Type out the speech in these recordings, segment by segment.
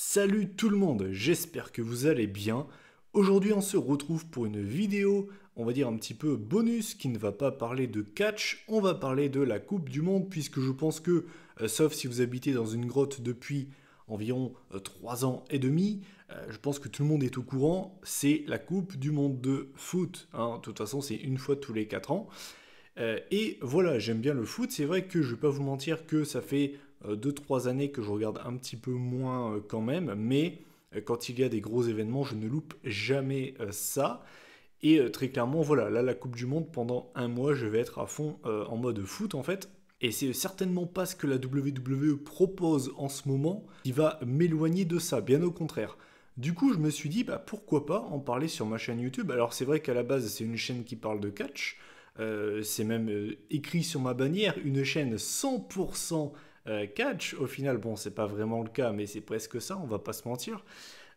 Salut tout le monde, j'espère que vous allez bien. Aujourd'hui on se retrouve pour une vidéo, on va dire un petit peu bonus, qui ne va pas parler de catch, on va parler de la Coupe du Monde, puisque je pense que, sauf si vous habitez dans une grotte depuis environ 3 ans et demi, je pense que tout le monde est au courant, c'est la Coupe du Monde de foot, hein. De toute façon c'est une fois tous les 4 ans. Et voilà, j'aime bien le foot. C'est vrai que je vais pas vous mentir que ça fait 2-3 années que je regarde un petit peu moins quand même, mais quand il y a des gros événements, je ne loupe jamais ça. Et très clairement, voilà, là la Coupe du Monde, pendant un mois, je vais être à fond en mode foot en fait. Et c'est certainement pas ce que la WWE propose en ce moment qui va m'éloigner de ça, bien au contraire. Du coup, je me suis dit, bah, pourquoi pas en parler sur ma chaîne YouTube. Alors c'est vrai qu'à la base, c'est une chaîne qui parle de catch. C'est même écrit sur ma bannière, une chaîne 100% catch. Au final, bon, c'est pas vraiment le cas, mais c'est presque ça, on va pas se mentir.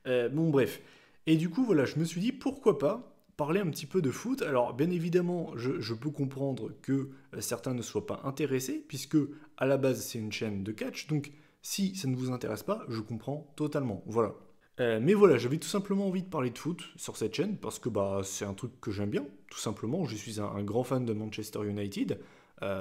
Bon, bref. Et du coup, voilà, je me suis dit, pourquoi pas parler un petit peu de foot. Alors, bien évidemment, je peux comprendre que certains ne soient pas intéressés, puisque à la base, c'est une chaîne de catch. Donc, si ça ne vous intéresse pas, je comprends totalement. Voilà. Mais voilà, j'avais tout simplement envie de parler de foot sur cette chaîne parce que bah, c'est un truc que j'aime bien, tout simplement. Je suis un grand fan de Manchester United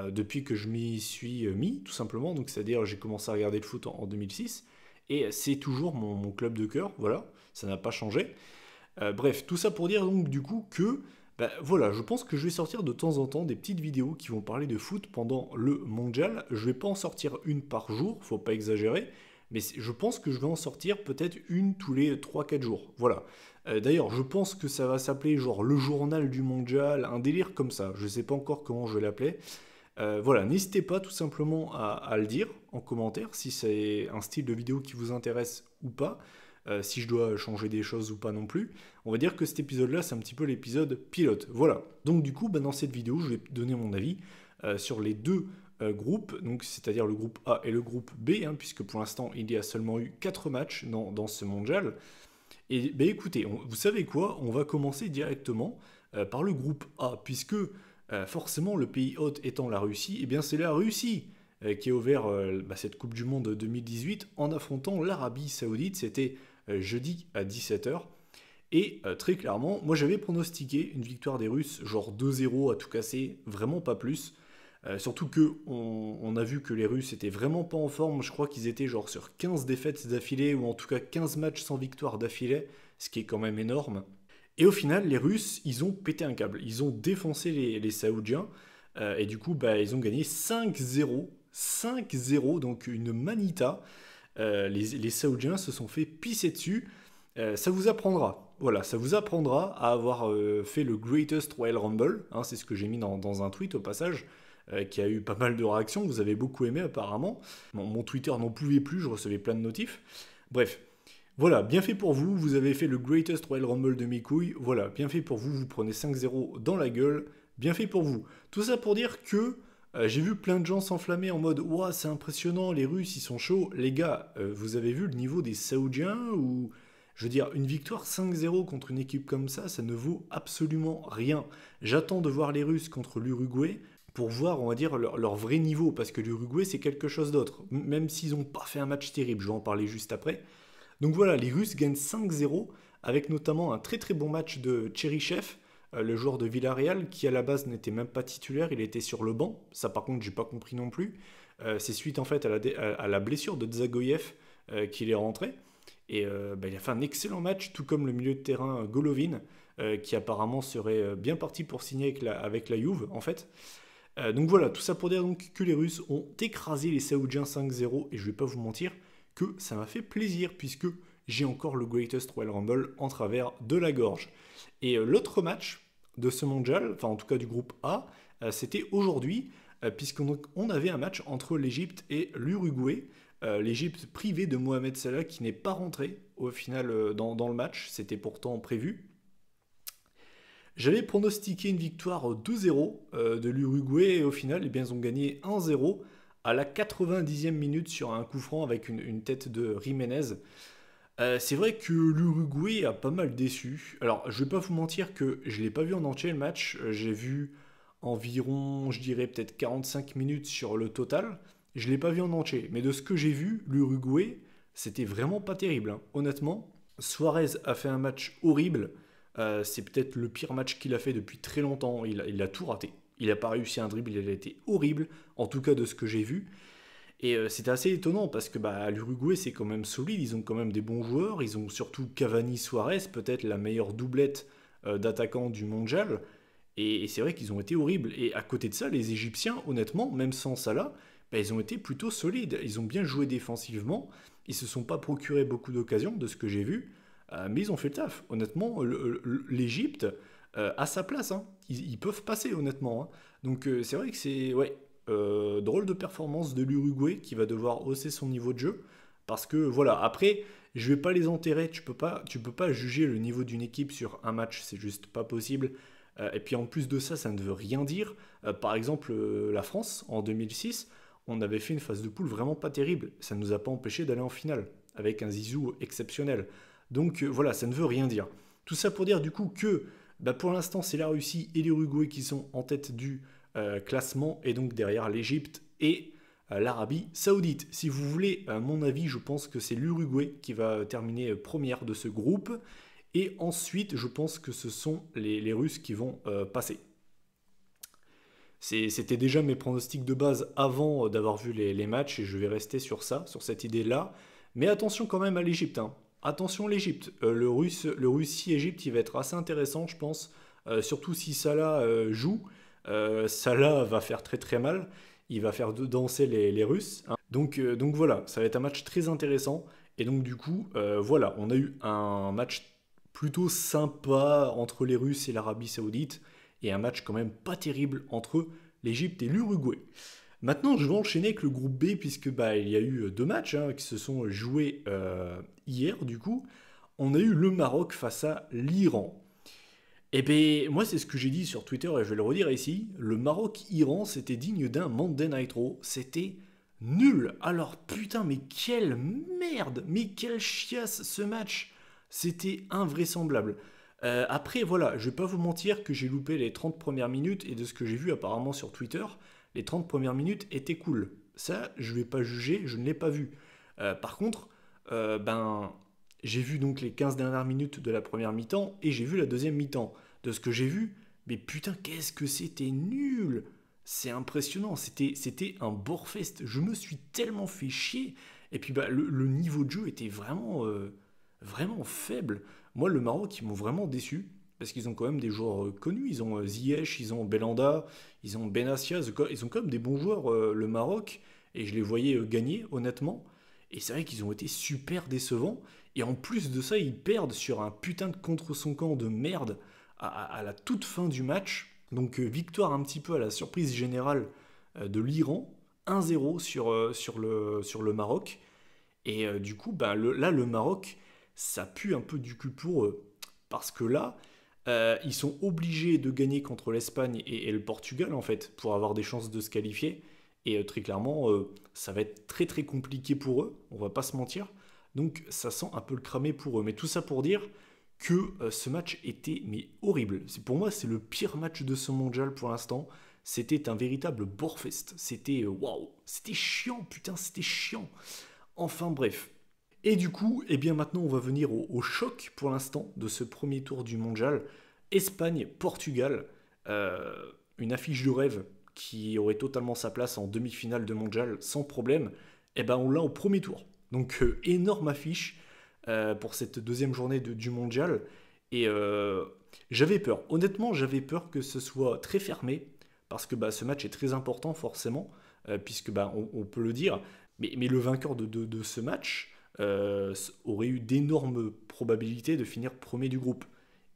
depuis que je m'y suis mis, tout simplement. Donc, c'est-à-dire, j'ai commencé à regarder le foot en 2006 et c'est toujours mon club de cœur, voilà, ça n'a pas changé. Bref, tout ça pour dire donc du coup que bah, voilà, je pense que je vais sortir de temps en temps des petites vidéos qui vont parler de foot pendant le mondial. Je vais pas en sortir une par jour, faut pas exagérer, mais je pense que je vais en sortir peut-être une tous les 3-4 jours. Voilà. D'ailleurs, je pense que ça va s'appeler genre le journal du mondial, un délire comme ça. Je sais pas encore comment je vais l'appeler. Voilà, n'hésitez pas tout simplement à le dire en commentaire si c'est un style de vidéo qui vous intéresse ou pas, si je dois changer des choses ou pas non plus. On va dire que cet épisode-là, c'est un petit peu l'épisode pilote. Voilà. Donc du coup, bah, dans cette vidéo, je vais donner mon avis sur les deux groupes, donc c'est-à-dire le groupe A et le groupe B, hein, puisque pour l'instant, il y a seulement eu 4 matchs dans ce mondial. Et bah, écoutez, vous savez quoi? On va commencer directement par le groupe A, puisque forcément le pays hôte étant la Russie, et bien c'est la Russie qui a ouvert bah, cette Coupe du Monde 2018 en affrontant l'Arabie Saoudite. C'était jeudi à 17h. Et très clairement, moi j'avais pronostiqué une victoire des Russes, genre 2-0 à tout casser, vraiment pas plus. Surtout que on a vu que les Russes étaient vraiment pas en forme. Je crois qu'ils étaient genre sur 15 défaites d'affilée, ou en tout cas 15 matchs sans victoire d'affilée, ce qui est quand même énorme. Et au final, les Russes, ils ont pété un câble. Ils ont défoncé les Saoudiens. Et du coup, bah, ils ont gagné 5-0. 5-0, donc une manita. Les Saoudiens se sont fait pisser dessus. Ça vous apprendra. Voilà, ça vous apprendra à avoir fait le Greatest Royal Rumble, hein, c'est ce que j'ai mis dans un tweet au passage, qui a eu pas mal de réactions, vous avez beaucoup aimé apparemment. Mon Twitter n'en pouvait plus, je recevais plein de notifs. Bref, voilà, bien fait pour vous, vous avez fait le Greatest Royal Rumble de mes couilles, voilà, bien fait pour vous, vous prenez 5-0 dans la gueule, bien fait pour vous. Tout ça pour dire que j'ai vu plein de gens s'enflammer en mode ouah, c'est impressionnant, les Russes ils sont chauds. Les gars, vous avez vu le niveau des Saoudiens ou. Je veux dire, une victoire 5-0 contre une équipe comme ça ne vaut absolument rien. J'attends de voir les Russes contre l'Uruguay pour voir, on va dire, leur vrai niveau, parce que l'Uruguay, c'est quelque chose d'autre. Même s'ils n'ont pas fait un match terrible, je vais en parler juste après. Donc voilà, les Russes gagnent 5-0, avec notamment un très très bon match de Cheryshev, le joueur de Villarreal, qui à la base n'était même pas titulaire, il était sur le banc. Ça par contre, j'ai pas compris non plus. C'est suite en fait à la blessure de Dzagoyev qu'il est rentré. Et bah, il a fait un excellent match, tout comme le milieu de terrain Golovin, qui apparemment serait bien parti pour signer avec la Juve, en fait. Donc voilà, tout ça pour dire donc que les Russes ont écrasé les Saoudiens 5-0, et je vais pas vous mentir que ça m'a fait plaisir, puisque j'ai encore le Greatest Royal Rumble en travers de la gorge. Et l'autre match de ce mondial, enfin en tout cas du groupe A, c'était aujourd'hui, puisqu'on avait un match entre l'Égypte et l'Uruguay. L'Égypte privée de Mohamed Salah qui n'est pas rentré au final dans le match, c'était pourtant prévu. J'avais pronostiqué une victoire 2-0 de l'Uruguay et au final, eh bien, ils ont gagné 1-0 à la 90e minute sur un coup franc avec une tête de Jiménez. C'est vrai que l'Uruguay a pas mal déçu. Alors, je vais pas vous mentir que je ne l'ai pas vu en entier le match. J'ai vu environ, je dirais peut-être 45 minutes sur le total. Je ne l'ai pas vu en entier. Mais de ce que j'ai vu, l'Uruguay, c'était vraiment pas terrible, hein. Honnêtement, Suarez a fait un match horrible. C'est peut-être le pire match qu'il a fait depuis très longtemps. Il a tout raté. Il n'a pas réussi un dribble, il a été horrible, en tout cas de ce que j'ai vu. Et c'était assez étonnant parce que l'Uruguay c'est quand même solide, ils ont quand même des bons joueurs, ils ont surtout Cavani Suarez, peut-être la meilleure doublette d'attaquants du mondial. Et c'est vrai qu'ils ont été horribles. Et à côté de ça, les Égyptiens, honnêtement, même sans Salah, ils ont été plutôt solides. Ils ont bien joué défensivement, ils se sont pas procuré beaucoup d'occasions de ce que j'ai vu, mais ils ont fait le taf. Honnêtement, l'Égypte a sa place, hein. Ils peuvent passer, honnêtement, hein. Donc c'est vrai que c'est ouais, drôle de performance de l'Uruguay qui va devoir hausser son niveau de jeu. Parce que voilà, après, je vais pas les enterrer. Tu peux pas juger le niveau d'une équipe sur un match, c'est juste pas possible. Et puis en plus de ça, ça ne veut rien dire. Par exemple, la France, en 2006, on avait fait une phase de poule vraiment pas terrible. Ça ne nous a pas empêché d'aller en finale, avec un Zizou exceptionnel. Donc voilà, ça ne veut rien dire. Tout ça pour dire du coup que pour l'instant, c'est la Russie et l'Uruguay qui sont en tête du classement, et donc derrière l'Égypte et l'Arabie Saoudite. Si vous voulez mon avis, je pense que c'est l'Uruguay qui va terminer première de ce groupe. Et ensuite, je pense que ce sont les Russes qui vont passer. C'était déjà mes pronostics de base avant d'avoir vu les matchs, et je vais rester sur ça, sur cette idée-là. Mais attention quand même à l'Égypte, hein. Attention l'Égypte. Le Russie-Égypte, il va être assez intéressant, je pense. Surtout si Salah joue. Salah va faire très très mal. Il va faire danser les Russes, hein. Donc voilà, ça va être un match très intéressant. Et donc du coup, voilà, on a eu un match plutôt sympa entre les Russes et l'Arabie Saoudite, et un match quand même pas terrible entre l'Égypte et l'Uruguay. Maintenant, je vais enchaîner avec le groupe B, puisque il y a eu deux matchs hein, qui se sont joués hier, du coup. On a eu le Maroc face à l'Iran. Et bien, moi, c'est ce que j'ai dit sur Twitter, et je vais le redire ici. Le Maroc-Iran, c'était digne d'un Monday Night Raw. C'était nul. Alors, putain, mais quelle merde. Mais quelle chiasse ce match. C'était invraisemblable. Après, voilà, je vais pas vous mentir que j'ai loupé les 30 premières minutes, et de ce que j'ai vu apparemment sur Twitter, les 30 premières minutes étaient cool. Ça, je vais pas juger, je ne l'ai pas vu. Par contre, j'ai vu donc les 15 dernières minutes de la première mi-temps, et j'ai vu la deuxième mi-temps. De ce que j'ai vu, mais putain, qu'est-ce que c'était nul. C'est impressionnant, c'était un borefest. Je me suis tellement fait chier. Et puis le niveau de jeu était vraiment faible. Moi, le Maroc, ils m'ont vraiment déçu. Parce qu'ils ont quand même des joueurs connus. Ils ont Ziyech, ils ont Belanda, ils ont Benassia. Ils ont quand même des bons joueurs, le Maroc. Et je les voyais gagner, honnêtement. Et c'est vrai qu'ils ont été super décevants. Et en plus de ça, ils perdent sur un putain de contre son camp de merde à la toute fin du match. Donc victoire un petit peu à la surprise générale de l'Iran. 1-0 sur le Maroc. Et du coup, là, le Maroc, ça pue un peu du cul pour eux. Parce que là, ils sont obligés de gagner contre l'Espagne et le Portugal, en fait, pour avoir des chances de se qualifier. Et très clairement, ça va être très très compliqué pour eux, on va pas se mentir. Donc ça sent un peu le cramé pour eux. Mais tout ça pour dire que ce match était horrible. Pour moi, c'est le pire match de ce mondial pour l'instant. C'était un véritable borefest. C'était waouh, c'était chiant, putain, c'était chiant. Enfin bref. Et du coup, eh bien maintenant on va venir au choc pour l'instant de ce premier tour du mondial. Espagne-Portugal, une affiche de rêve qui aurait totalement sa place en demi-finale de mondial sans problème. Eh ben on l'a au premier tour. Donc énorme affiche pour cette deuxième journée du mondial. Et j'avais peur, honnêtement j'avais peur que ce soit très fermé, parce que ce match est très important forcément, puisque on peut le dire, mais le vainqueur de ce match aurait eu d'énormes probabilités de finir premier du groupe.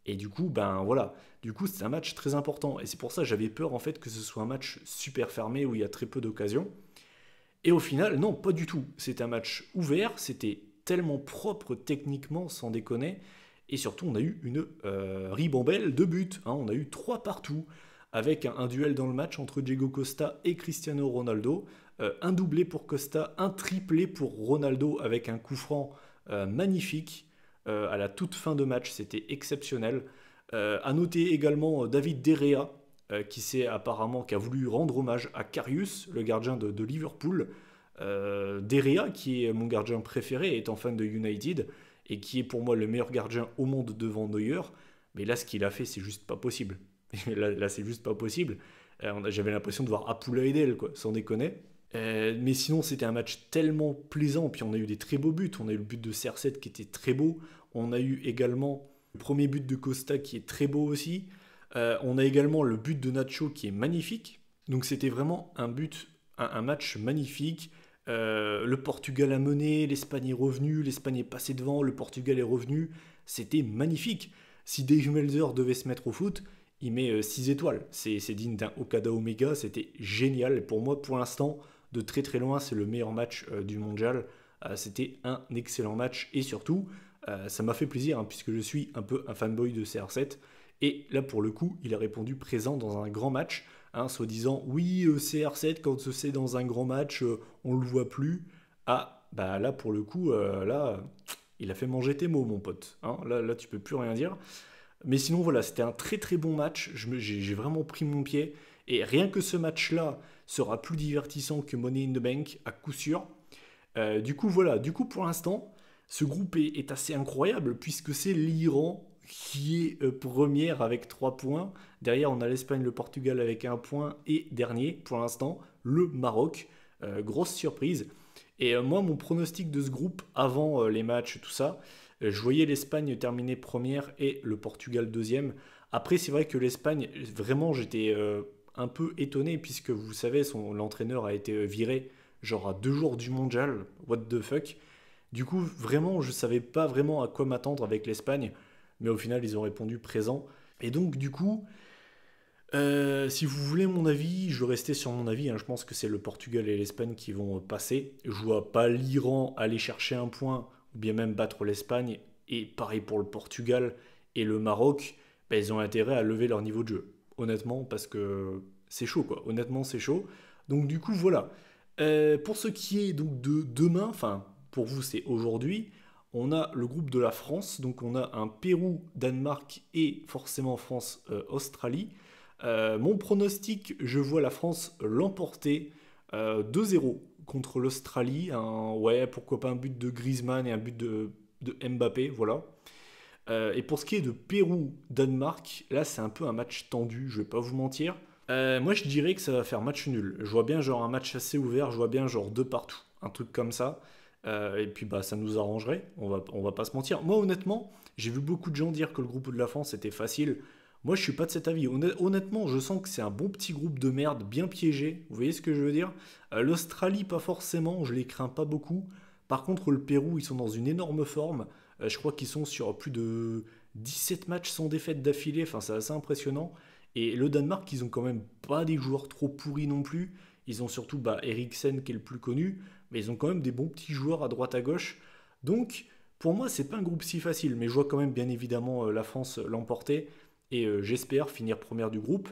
Et du coup, voilà. Du coup, c'est un match très important. Et c'est pour ça que j'avais peur en fait que ce soit un match super fermé où il y a très peu d'occasions. Et au final, non, pas du tout. C'était un match ouvert, c'était tellement propre techniquement, sans déconner. Et surtout, on a eu une ribambelle de buts, hein. On a eu 3 partout, avec un duel dans le match entre Diego Costa et Cristiano Ronaldo. Un doublé pour Costa, un triplé pour Ronaldo avec un coup franc magnifique. À la toute fin de match, c'était exceptionnel. À noter également David De Gea, qui a voulu rendre hommage à Karius, le gardien de Liverpool. Derea, qui est mon gardien préféré, étant fan de United, et qui est pour moi le meilleur gardien au monde devant Neuer. Mais là, ce qu'il a fait, c'est juste pas possible. Là, c'est juste pas possible. J'avais l'impression de voir Apula Edel, quoi, sans déconner. Mais sinon, c'était un match tellement plaisant. Puis on a eu des très beaux buts. On a eu le but de CR7 qui était très beau. On a eu également le premier but de Costa qui est très beau aussi. On a également le but de Nacho qui est magnifique. Donc c'était vraiment un match magnifique. Le Portugal a mené, l'Espagne est revenue, l'Espagne est passée devant, le Portugal est revenu. C'était magnifique. Si Dave Melzer devait se mettre au foot, il met 6 étoiles. C'est digne d'un Okada Omega, c'était génial. Et pour moi, pour l'instant, de très très loin, c'est le meilleur match du mondial. C'était un excellent match et surtout, ça m'a fait plaisir hein, puisque je suis un peu un fanboy de CR7. Et là, pour le coup, il a répondu présent dans un grand match, hein, soi-disant oui, CR7, quand c'est dans un grand match, on le voit plus. Ah, bah là, pour le coup, là, il a fait manger tes mots, mon pote. Hein. Là, tu peux plus rien dire. Mais sinon, voilà, c'était un très très bon match. J'ai vraiment pris mon pied. Et rien que ce match-là sera plus divertissant que Money in the Bank, à coup sûr. Du coup, voilà. Du coup, pour l'instant, ce groupe est assez incroyable puisque c'est l'Iran qui est première avec 3 points. Derrière, on a l'Espagne, le Portugal avec 1 point. Et dernier, pour l'instant, le Maroc. Grosse surprise. Et moi, mon pronostic de ce groupe, avant les matchs, tout ça, je voyais l'Espagne terminer première et le Portugal deuxième. Après, c'est vrai que l'Espagne, vraiment, j'étais un peu étonné puisque vous savez, l'entraîneur a été viré genre à 2 jours du mondial. What the fuck? Du coup, vraiment, je ne savais pas vraiment à quoi m'attendre avec l'Espagne. Mais au final, ils ont répondu présent. Et donc, du coup, si vous voulez mon avis, je vais rester sur mon avis. Hein. Je pense que c'est le Portugal et l'Espagne qui vont passer. Je vois pas l'Iran aller chercher un point ou bien même battre l'Espagne. Et pareil pour le Portugal et le Maroc, ben, ils ont intérêt à lever leur niveau de jeu. Honnêtement, parce que c'est chaud quoi. Honnêtement, c'est chaud. Donc du coup, voilà. Pour ce qui est donc de demain, enfin pour vous c'est aujourd'hui, on a le groupe de la France. Donc on a un Pérou, Danemark et forcément France-Australie. Mon pronostic, je vois la France l'emporter 2-0 contre l'Australie. Ouais, pourquoi pas un but de Griezmann et un but de Mbappé, voilà. Et pour ce qui est de Pérou-Danemark, là c'est un peu un match tendu, je vais pas vous mentir. Moi je dirais que ça va faire match nul. Je vois bien genre un match assez ouvert, je vois bien genre 2 partout, un truc comme ça. Et puis bah ça nous arrangerait, on va pas se mentir. Moi honnêtement, j'ai vu beaucoup de gens dire que le groupe de la France était facile. Moi, je suis pas de cet avis. Honnêtement, je sens que c'est un bon petit groupe de merde, bien piégé. Vous voyez ce que je veux dire? L'Australie, pas forcément, je les crains pas beaucoup. Par contre, le Pérou, ils sont dans une énorme forme. Je crois qu'ils sont sur plus de 17 matchs sans défaite d'affilée. Enfin, c'est assez impressionnant. Et le Danemark, ils ont quand même pas des joueurs trop pourris non plus. Ils ont surtout Eriksen qui est le plus connu. Mais ils ont quand même des bons petits joueurs à droite à gauche. Donc, pour moi, c'est pas un groupe si facile. Mais je vois quand même bien évidemment la France l'emporter et j'espère finir première du groupe.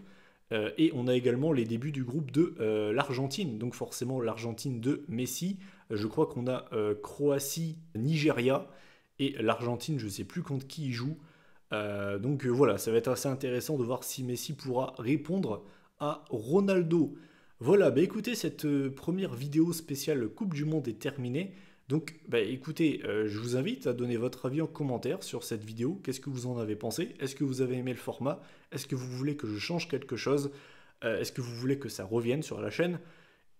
Et on a également les débuts du groupe de l'Argentine, donc forcément l'Argentine de Messi. Je crois qu'on a Croatie, Nigeria, et l'Argentine, je ne sais plus contre qui il joue. Donc voilà, ça va être assez intéressant de voir si Messi pourra répondre à Ronaldo. Voilà, bah écoutez, cette première vidéo spéciale Coupe du Monde est terminée. Donc, bah, écoutez, je vous invite à donner votre avis en commentaire sur cette vidéo. Qu'est-ce que vous en avez pensé? Est-ce que vous avez aimé le format? Est-ce que vous voulez que je change quelque chose? Est-ce que vous voulez que ça revienne sur la chaîne?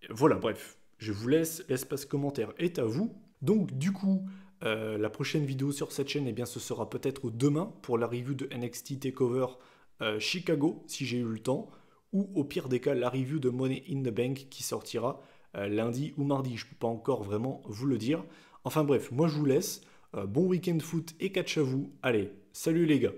Voilà, bref, je vous laisse. L'espace commentaire est à vous. Donc, du coup, la prochaine vidéo sur cette chaîne, eh bien, ce sera peut-être demain pour la review de NXT TakeOver Chicago, si j'ai eu le temps. Ou au pire des cas, la review de Money in the Bank qui sortira lundi ou mardi, je ne peux pas encore vraiment vous le dire. Enfin bref, moi je vous laisse. Bon week-end foot et catch à vous. Allez, salut les gars!